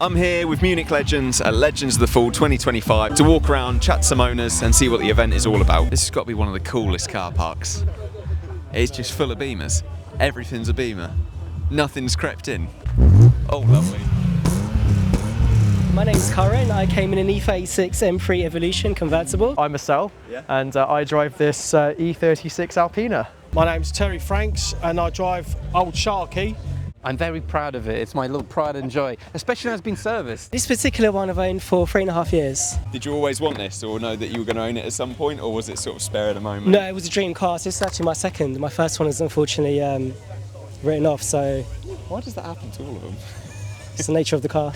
I'm here with Munich Legends at Legends of the Fall 2025 to walk around, chat to some owners and see what the event is all about. This has got to be one of the coolest car parks. It's just full of Beamers. Everything's a Beamer. Nothing's crept in. Oh, lovely. My name's Karen. I came in an E36 M3 Evolution convertible. I'm Marcel, and I drive this E36 Alpina. My name's Terry Franks, and I drive Old Sharky. I'm very proud of it. It's my little pride and joy, especially when it's been serviced. This particular one I've owned for 3.5 years. Did you always want this, or know that you were going to own it at some point, or was it sort of spare at the moment? No, it was a dream car. So this is actually my second. My first one is unfortunately written off, so... Why does that happen to all of them? It's the nature of the car.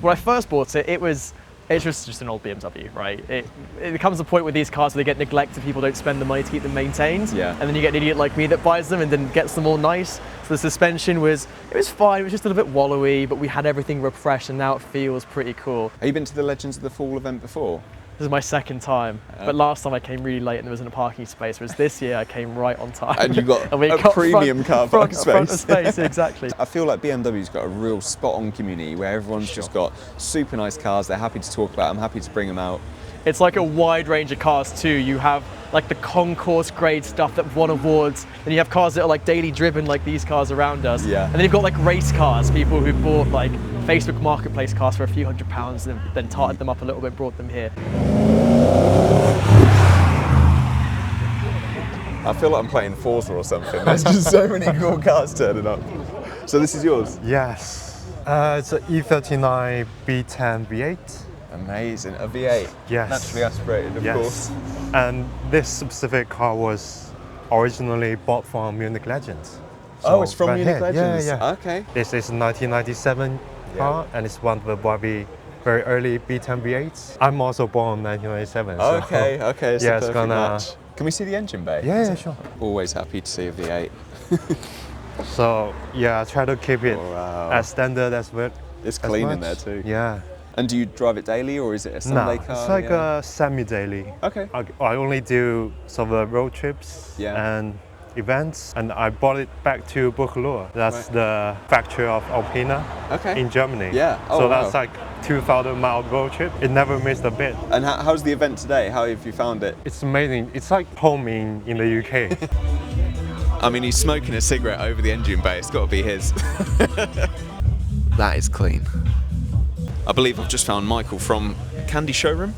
When I first bought it, it's just an old BMW, right? It comes a point with these cars where they get neglected, people don't spend the money to keep them maintained. Yeah. And then you get an idiot like me that buys them and then gets them all nice. So the suspension was fine, it was just a little bit wallowy, but we had everything refreshed and now it feels pretty cool. Have you been to the Legends of the Fall event before? This is my second time, but last time I came really late and there wasn't a parking space, whereas this year I came right on time. And you got a premium car parking space. Front of space, exactly. I feel like BMW's got a real spot-on community where everyone's just got super nice cars, they're happy to talk about them, happy to bring them out. It's like a wide range of cars too. You have like the concourse grade stuff that won awards, and you have cars that are like daily driven like these cars around us. Yeah. And then you've got like race cars, people who bought like Facebook Marketplace cars for a few £100s and then tarted them up a little bit, brought them here. I feel like I'm playing Forza or something. There's just so many cool cars turning up. So this is yours? Yes. It's an E39 B10 V8. Amazing. A V8? Yes. Naturally aspirated, of course. And this specific car was originally bought from Munich Legends. Oh, it's from right Munich here. Legends? Yeah. Okay. This is a 1997 car, and it's one of the very early B10 V8s. I'm also born in 1997. Okay, so okay, it's yeah, a perfect gonna match. Can we see the engine bay? Yeah, sure. Always happy to see a V8. So yeah, I try to keep it as standard as well. It's clean in there too. Yeah. And do you drive it daily, or is it a Sunday car? It's like a semi-daily. Okay. I only do some of the road trips and events, and I brought it back to Buchloe. That's the factory of Alpina in Germany. Yeah. Oh, so that's like 2,000-mile road trip. It never missed a bit. And how's the event today? How have you found it? It's amazing. It's like home in the UK. I mean, he's smoking a cigarette over the engine bay. It's got to be his. That is clean. I believe I've just found Michael from Candy Showroom.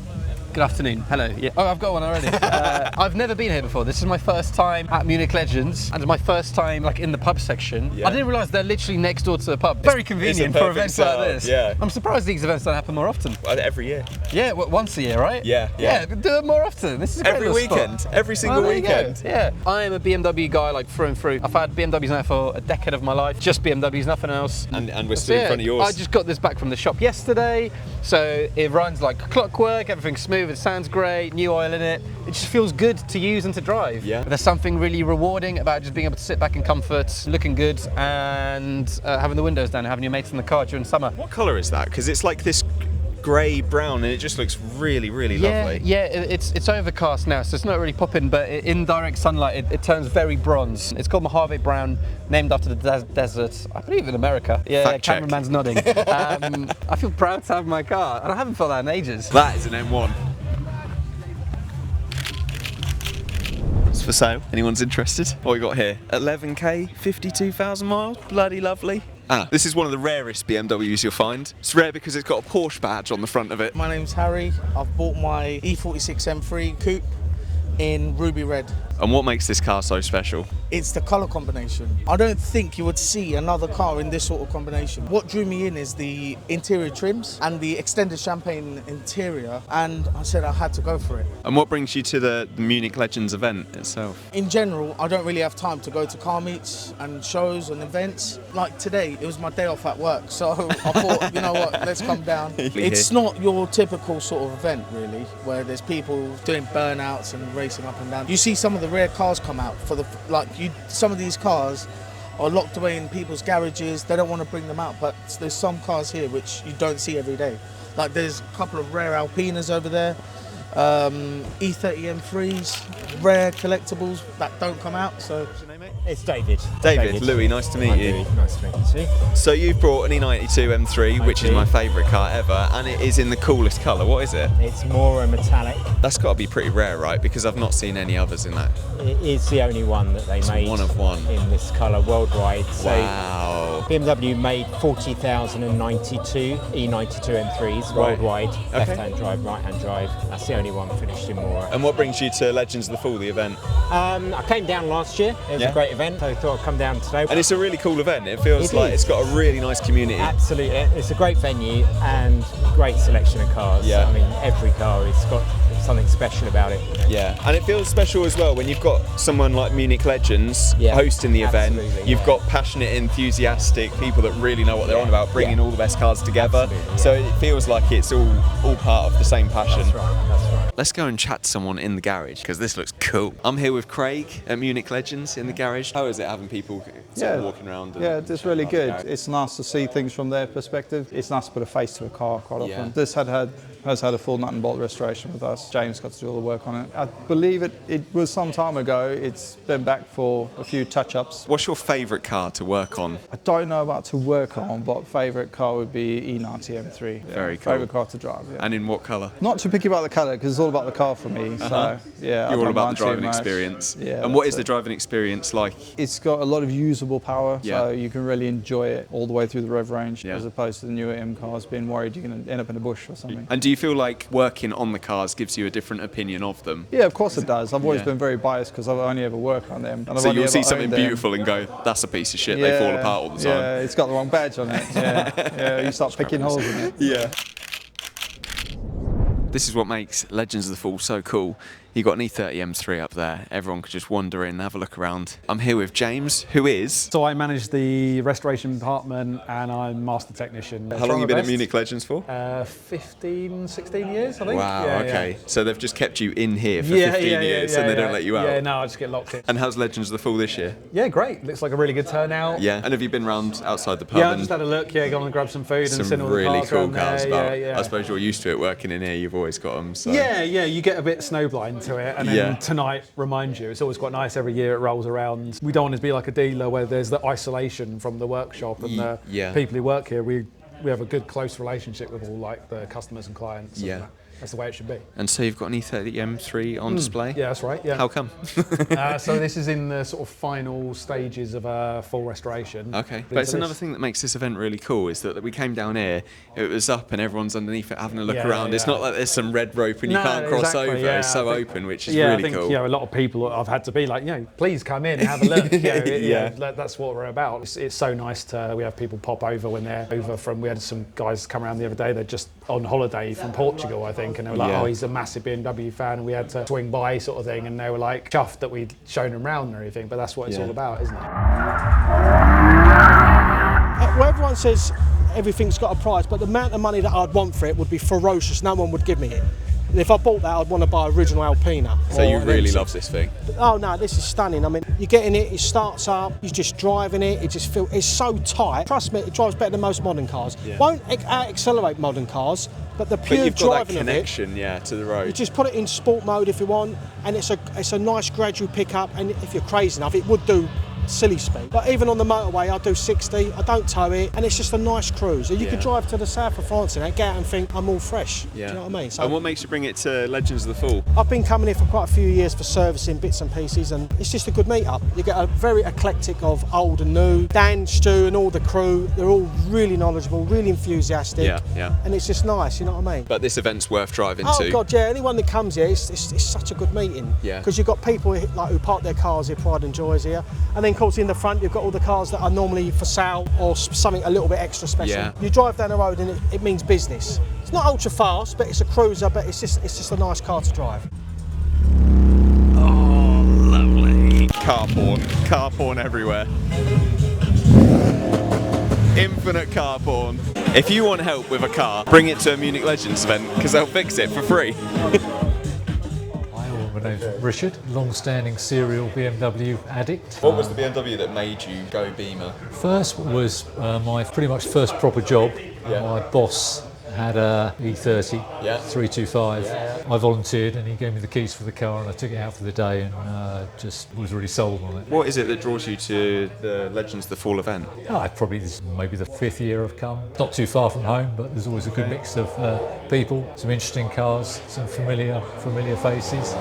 Good afternoon. Hello. Yeah. Oh, I've got one already. I've never been here before. This is my first time at Munich Legends, and my first time like in the pub section. I didn't realise they're literally next door to the pub. Very convenient for events like this. Yeah. I'm surprised these events don't happen more often. Every year. Yeah, once a year, right? Yeah. Yeah, do it more often. This is a great every little weekend. spot. Every single weekend. Yeah. I am a BMW guy like through and through. I've had BMWs now for a decade of my life. Just BMWs, nothing else. And we're still in front of yours. I just got this back from the shop yesterday, so it runs like clockwork. Everything's smooth. It sounds great. New oil in it. It just feels good to use and to drive. Yeah. But there's something really rewarding about just being able to sit back in comfort, looking good, and having the windows down and having your mates in the car during summer. What colour is that? Because it's like this grey brown and it just looks really, really lovely. Yeah, it's overcast now, so it's not really popping, but in direct sunlight it turns very bronze. It's called Mojave Brown, named after the desert, I believe in America. Yeah, Fact check. cameraman's nodding. I feel proud to have my car, and I haven't felt that in ages. That is an M1. It's for sale. Anyone's interested? What we got here? 11k, 52,000 miles. Bloody lovely. This is one of the rarest BMWs you'll find. It's rare because it's got a Porsche badge on the front of it. My name's Harry. I've bought my E46 M3 Coupe in ruby red. And what makes this car so special? It's the colour combination. I don't think you would see another car in this sort of combination. What drew me in is the interior trims and the extended champagne interior, and I said I had to go for it. And what brings you to the Munich Legends event itself? In general, I don't really have time to go to car meets and shows and events. Like today, it was my day off at work, so I thought, you know what, let's come down. It's not your typical sort of event, really, where there's people doing burnouts and racing up and down. You see some of the rare cars come out for the some of these cars are locked away in people's garages. They don't want to bring them out, but there's some cars here which you don't see every day. Like there's a couple of rare Alpinas over there, E30 M3s, rare collectibles that don't come out. So what's your name, mate? It's David. David, Louis, nice to meet you. Louis. Nice to meet you too. So you've brought an E92 M3, which is my favourite car ever, and it is in the coolest colour. What is it? It's more a metallic. That's got to be pretty rare, right? Because I've not seen any others in that. It is the only one that they made one of one in this colour worldwide. Wow. So BMW made 40,092 E92 M3s worldwide. Left-hand drive, right-hand drive. That's the only one finished in Mora. And what brings you to Legends of the Fall, the event? I came down last year. It was a great event, so I thought I'd come down today. And it's a really cool event. It feels like it's got a really nice community. Absolutely. It's a great venue and great selection of cars. Yeah. I mean, every car has got something special about it. Yeah, and it feels special as well when you've got someone like Munich Legends hosting the event. You've got passionate, enthusiastic people that really know what they're on about, bringing all the best cars together. So it feels like it's all part of the same passion. That's right, that's right. Let's go and chat to someone in the garage, because this looks cool. I'm here with Craig at Munich Legends in the garage. How is it having people sort of walking around? Yeah, it's really good. It's nice to see things from their perspective. It's nice to put a face to a car quite often. This has had a full nut and bolt restoration with us. James got to do all the work on it. I believe it was some time ago. It's been back for a few touch-ups. What's your favourite car to work on? I don't know about to work on, but favourite car would be E90 M3. Very cool. Favourite car to drive. Yeah. And in what colour? Not too picky about the colour, because it's all about the car for me. So yeah, you're all about the driving experience. Yeah. And what is the driving experience like? It's got a lot of usable power, so you can really enjoy it all the way through the rev range, as opposed to the newer M cars being worried you're going to end up in a bush or something. And do you feel like working on the cars gives you a different opinion of them? Yeah, of course it does. I've always been very biased because I've only ever worked on them. And so you'll see something beautiful and go, that's a piece of shit, they fall apart all the time. Yeah, it's got the wrong badge on it. Yeah, you start picking holes in it. Yeah. This is what makes Legends of the Fall so cool. You've got an E30 M3 up there. Everyone could just wander in, have a look around. I'm here with James, who is... So I manage the restoration department and I'm master technician. How long have you been at Munich Legends for? 15, 16 years, I think. Wow, okay. So they've just kept you in here for 15 years and they don't let you out? Yeah, no, I just get locked in. And how's Legends of the Fall this year? Yeah, great. Looks like a really good turnout. Yeah, and have you been round outside the pub? Yeah, I just had a look, gone and grabbed some food and seen all the really cars cool cars about. I suppose you're used to it working in here, you've always got them. So. Yeah, you get a bit snowblind to it and then tonight reminds you. It's always quite nice every year it rolls around. We don't want to be like a dealer where there's the isolation from the workshop and the people who work here. We have a good close relationship with all like the customers and clients. Yeah. And that's the way it should be. And so you've got an E30 M3 on display? Yeah, that's right. Yeah. How come? So this is in the sort of final stages of a full restoration. Okay, but it's another thing that makes this event really cool is that we came down here, it was up and everyone's underneath it having a look around. It's not like there's some red rope and you can't cross over. It's so open, which is really cool. A lot of people I've had to be like, please come in and have a look. That's what we're about. It's so nice we have people pop over when they're over from, we had some guys come around the other day, they're just on holiday from Portugal, I think, and they were like, oh, he's a massive BMW fan, and we had to swing by sort of thing, and they were like chuffed that we'd shown them around and everything, but that's what it's all about, isn't it? Well, everyone says everything's got a price, but the amount of money that I'd want for it would be ferocious. No one would give me it. And if I bought that, I'd want to buy original Alpina. So you really love this thing? Oh no, this is stunning. I mean, you get in it, it starts up, you're just driving it, it just feels, it's so tight. Trust me, it drives better than most modern cars. Won't accelerate modern cars, but the pure you've got driving that connection, of it, to the road. You just put it in sport mode if you want, and it's a nice gradual pickup, and if you're crazy enough, it would do silly speed. But even on the motorway, I do 60, I don't tow it, and it's just a nice cruise. You could drive to the south of France and get out and think, I'm all fresh. Do you know what I mean? So, and what makes you bring it to Legends of the Fall? I've been coming here for quite a few years for servicing bits and pieces, and it's just a good meet-up. You get a very eclectic of old and new. Dan, Stu and all the crew, they're all really knowledgeable, really enthusiastic, and it's just nice, you know what I mean? But this event's worth driving to. Oh God, yeah, anyone that comes here, it's such a good meeting. Because you've got people like who park their cars here, pride and joy is here, and then of course in the front you've got all the cars that are normally for sale or something a little bit extra special. You drive down the road and it means business. It's not ultra fast, but it's a cruiser, but it's just a nice car to drive. Oh, lovely. Car porn everywhere. Infinite car porn. If you want help with a car, bring it to a Munich Legends event because they'll fix it for free. My name's Richard, long-standing serial BMW addict. What was the BMW that made you go Beamer? First was my pretty much first proper job. My boss had a E30 325. I volunteered and he gave me the keys for the car and I took it out for the day and just was really sold on it. What is it that draws you to the Legends the Fall event? Probably this is maybe the 5th year I've come. Not too far from home, but there's always a good mix of people, some interesting cars, some familiar faces.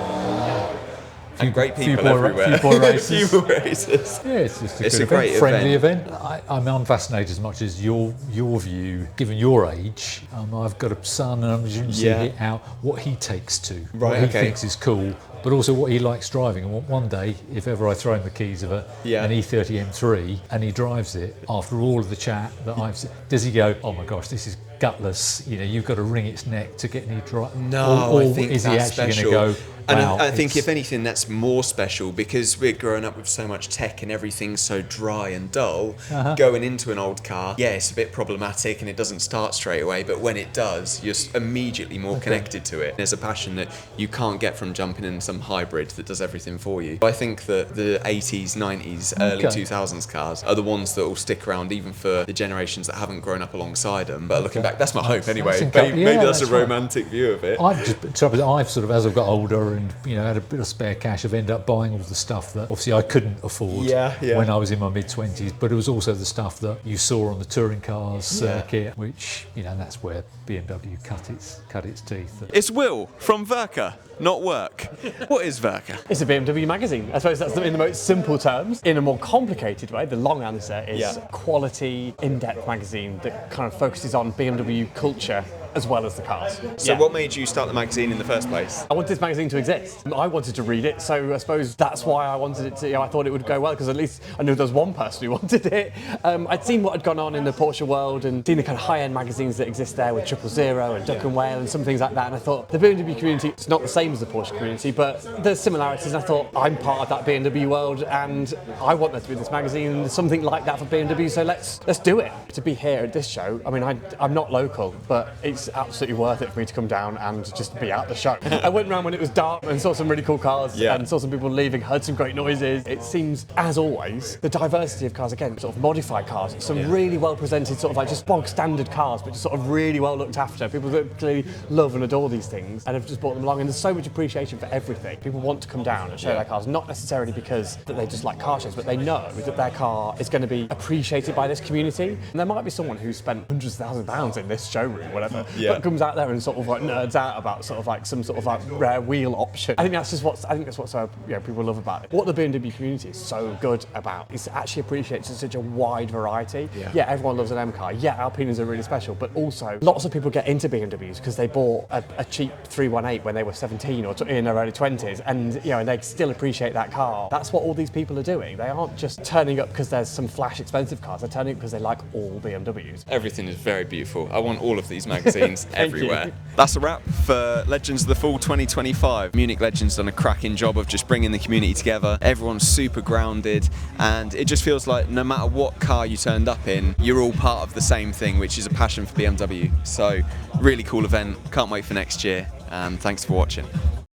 And great people everywhere. Few boy races. Few boy races. Yeah, it's just a great friendly event. I'm fascinated as much as your view, given your age. I've got a son and I'm just seeing it out what he takes to, what he thinks is cool, but also what he likes driving. And one day, if ever I throw him the keys of an E30 M3 and he drives it, after all of the chat that I've seen, does he go, oh my gosh, this is gutless, you've got to wring its neck to get any drive? No, or I think is he that's actually special. going to go, And wow, I think if anything, that's more special because we're growing up with so much tech and everything's so dry and dull. Going into an old car, it's a bit problematic and it doesn't start straight away, but when it does, you're immediately more connected to it. There's a passion that you can't get from jumping in some hybrid that does everything for you. I think that the 80s, 90s, early 2000s cars are the ones that will stick around even for the generations that haven't grown up alongside them. But looking back, that's my hope anyway. Maybe that's a romantic view of it. I've sort of, as I've got older and had a bit of spare cash, I've ended up buying all the stuff that obviously I couldn't afford when I was in my mid-20s, but it was also the stuff that you saw on the touring cars circuit, which that's where BMW cut its teeth. It's Will from Verka, not work. What is Verka? It's a BMW magazine. I suppose that's in the most simple terms. In a more complicated way, the long answer is quality, in-depth magazine that kind of focuses on BMW culture as well as the cars. So what made you start the magazine in the first place? I wanted this magazine to exist. I wanted to read it, so I suppose that's why I wanted it to, I thought it would go well, because at least I knew there was one person who wanted it. I'd seen what had gone on in the Porsche world and seen the kind of high-end magazines that exist there with 000 and Duck and Whale and some things like that, and I thought the BMW community, it's not the same as the Porsche community, but there's similarities, and I thought I'm part of that BMW world and I want there to be this magazine and something like that for BMW, so let's do it. To be here at this show, I mean, I'm not local, but it's absolutely worth it for me to come down and just be at the show. I went around when it was dark and saw some really cool cars and saw some people leaving, heard some great noises. It seems, as always, the diversity of cars, again, sort of modified cars, some really well presented, sort of like just bog standard cars, but just sort of really well looked after. People that clearly love and adore these things and have just brought them along, and there's so much appreciation for everything. People want to come down and show their cars, not necessarily because that they just like car shows, but they know that their car is going to be appreciated by this community. And there might be someone who's spent hundreds of thousands of pounds in this showroom, whatever, but comes out there and sort of like nerds out about sort of like some sort of like rare wheel option. I think that's what so people love about it. What the BMW community is so good about is it actually appreciates such a wide variety. Everyone loves an M car. Alpinas are really special, but also lots of people get into BMWs because they bought a cheap 318 when they were 17 or in their early 20s, and and they still appreciate that car. That's what all these people are doing. They aren't just turning up because there's some flash expensive cars. They're turning up because they like all BMWs. Everything is very beautiful. I want all of these magazines everywhere. That's a wrap for Legends of the Fall 2025. Munich Legends done a cracking job of just bringing the community together. Everyone's super grounded, and it just feels like no matter what car you turned up in, you're all part of the same thing, which is a passion for BMW. So really cool event. Can't wait for next year, and thanks for watching.